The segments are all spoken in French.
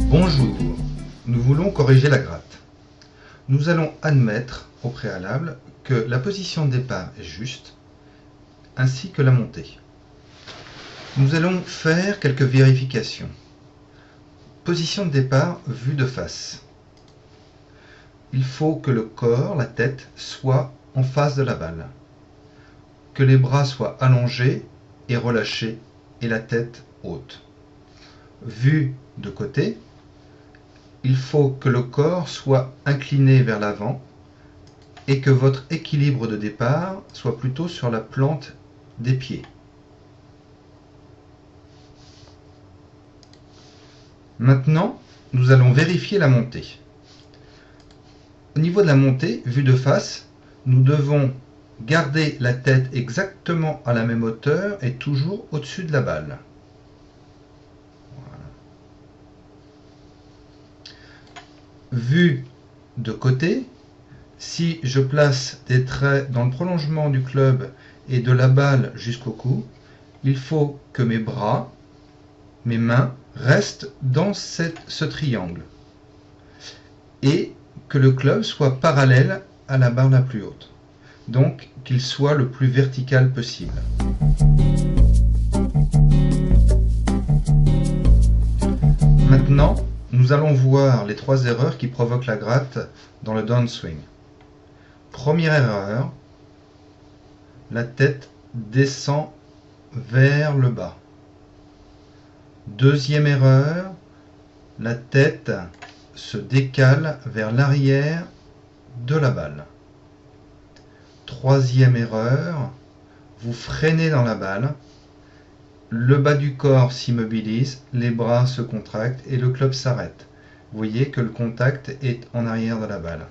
Bonjour, nous voulons corriger la gratte. Nous allons admettre au préalable que la position de départ est juste, ainsi que la montée. Nous allons faire quelques vérifications. Position de départ vue de face. Il faut que le corps, la tête, soit en face de la balle. Que les bras soient allongés et relâchés et la tête haute. Vue de côté, il faut que le corps soit incliné vers l'avant et que votre équilibre de départ soit plutôt sur la plante des pieds. Maintenant, nous allons vérifier la montée. Au niveau de la montée, vue de face, nous devons garder la tête exactement à la même hauteur et toujours au-dessus de la balle. Vue de côté, si je place des traits dans le prolongement du club et de la balle jusqu'au cou, il faut que mes bras, mes mains restent dans ce triangle et que le club soit parallèle à la barre la plus haute, donc qu'il soit le plus vertical possible. Maintenant, nous allons voir les 3 erreurs qui provoquent la gratte dans le downswing. Première erreur, la tête descend vers le bas. Deuxième erreur, la tête se décale vers l'arrière de la balle. Troisième erreur, vous freinez dans la balle. Le bas du corps s'immobilise, les bras se contractent et le club s'arrête. Vous voyez que le contact est en arrière de la balle.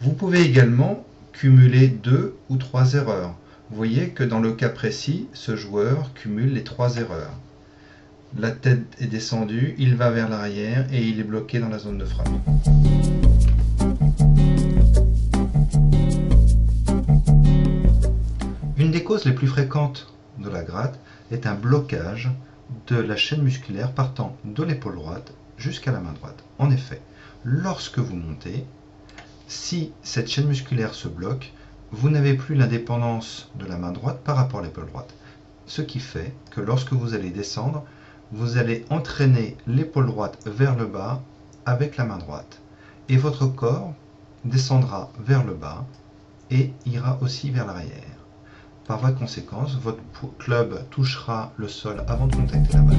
Vous pouvez également cumuler 2 ou 3 erreurs. Vous voyez que dans le cas précis, ce joueur cumule les 3 erreurs. La tête est descendue, il va vers l'arrière et il est bloqué dans la zone de frappe. Une des causes les plus fréquentes de la gratte est un blocage de la chaîne musculaire partant de l'épaule droite jusqu'à la main droite. En effet, lorsque vous montez, si cette chaîne musculaire se bloque, vous n'avez plus l'indépendance de la main droite par rapport à l'épaule droite. Ce qui fait que lorsque vous allez descendre, vous allez entraîner l'épaule droite vers le bas avec la main droite. Et votre corps descendra vers le bas et ira aussi vers l'arrière. Par voie de conséquence, votre club touchera le sol avant de contacter la balle.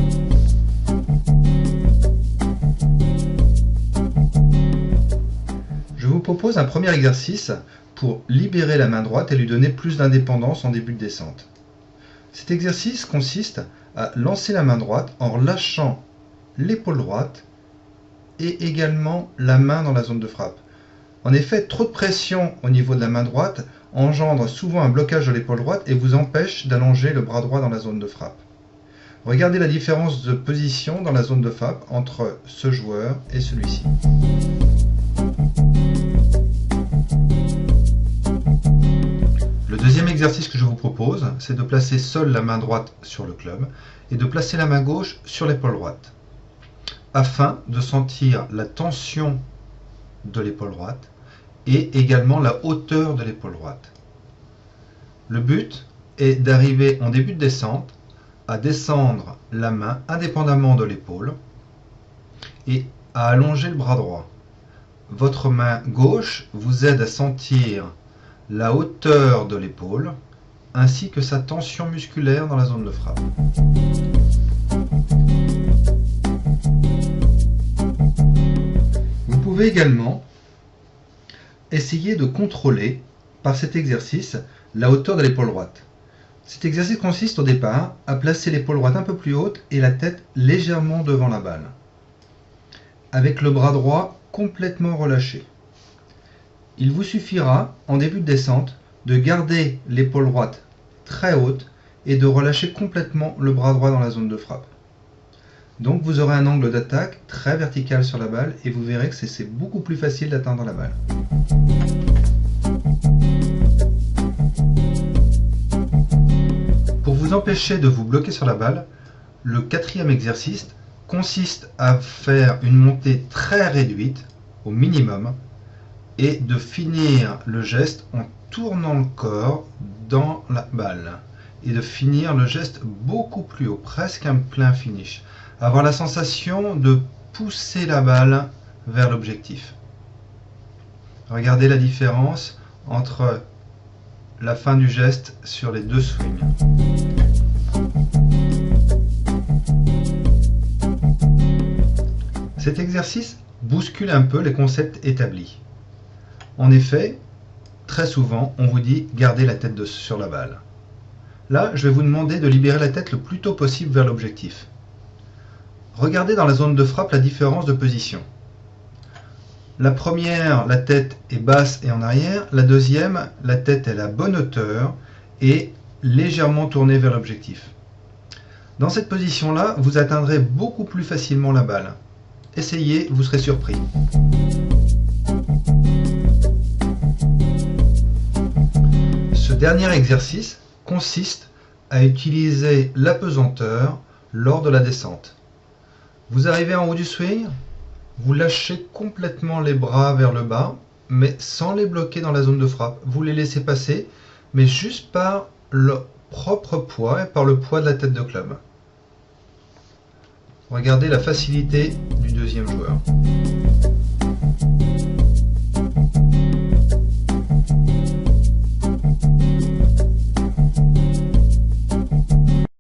Je vous propose un premier exercice pour libérer la main droite et lui donner plus d'indépendance en début de descente. Cet exercice consiste à lancer la main droite en relâchant l'épaule droite et également la main dans la zone de frappe. En effet, trop de pression au niveau de la main droite engendre souvent un blocage de l'épaule droite et vous empêche d'allonger le bras droit dans la zone de frappe. Regardez la différence de position dans la zone de frappe entre ce joueur et celui-ci. Le deuxième exercice que je vous propose, c'est de placer seule la main droite sur le club et de placer la main gauche sur l'épaule droite, afin de sentir la tension de l'épaule droite et également la hauteur de l'épaule droite. Le but est d'arriver en début de descente à descendre la main indépendamment de l'épaule et à allonger le bras droit. Votre main gauche vous aide à sentir la hauteur de l'épaule ainsi que sa tension musculaire dans la zone de frappe. Vous pouvez également essayer de contrôler par cet exercice la hauteur de l'épaule droite. Cet exercice consiste au départ à placer l'épaule droite un peu plus haute et la tête légèrement devant la balle, avec le bras droit complètement relâché. Il vous suffira, en début de descente, de garder l'épaule droite très haute et de relâcher complètement le bras droit dans la zone de frappe. Donc vous aurez un angle d'attaque très vertical sur la balle et vous verrez que c'est beaucoup plus facile d'atteindre la balle. Pour vous empêcher de vous bloquer sur la balle, le quatrième exercice consiste à faire une montée très réduite, au minimum, et de finir le geste en tournant le corps dans la balle. Et de finir le geste beaucoup plus haut, presque un plein finish. Avoir la sensation de pousser la balle vers l'objectif. Regardez la différence entre la fin du geste sur les deux swings. Cet exercice bouscule un peu les concepts établis. En effet, très souvent, on vous dit gardez la tête sur la balle. Là, je vais vous demander de libérer la tête le plus tôt possible vers l'objectif. Regardez dans la zone de frappe la différence de position. La première, la tête est basse et en arrière. La deuxième, la tête est à la bonne hauteur et légèrement tournée vers l'objectif. Dans cette position-là, vous atteindrez beaucoup plus facilement la balle. Essayez, vous serez surpris. Ce dernier exercice consiste à utiliser l'apesanteur lors de la descente. Vous arrivez en haut du swing, vous lâchez complètement les bras vers le bas, mais sans les bloquer dans la zone de frappe. Vous les laissez passer, mais juste par le propre poids et par le poids de la tête de club. Regardez la facilité du deuxième joueur.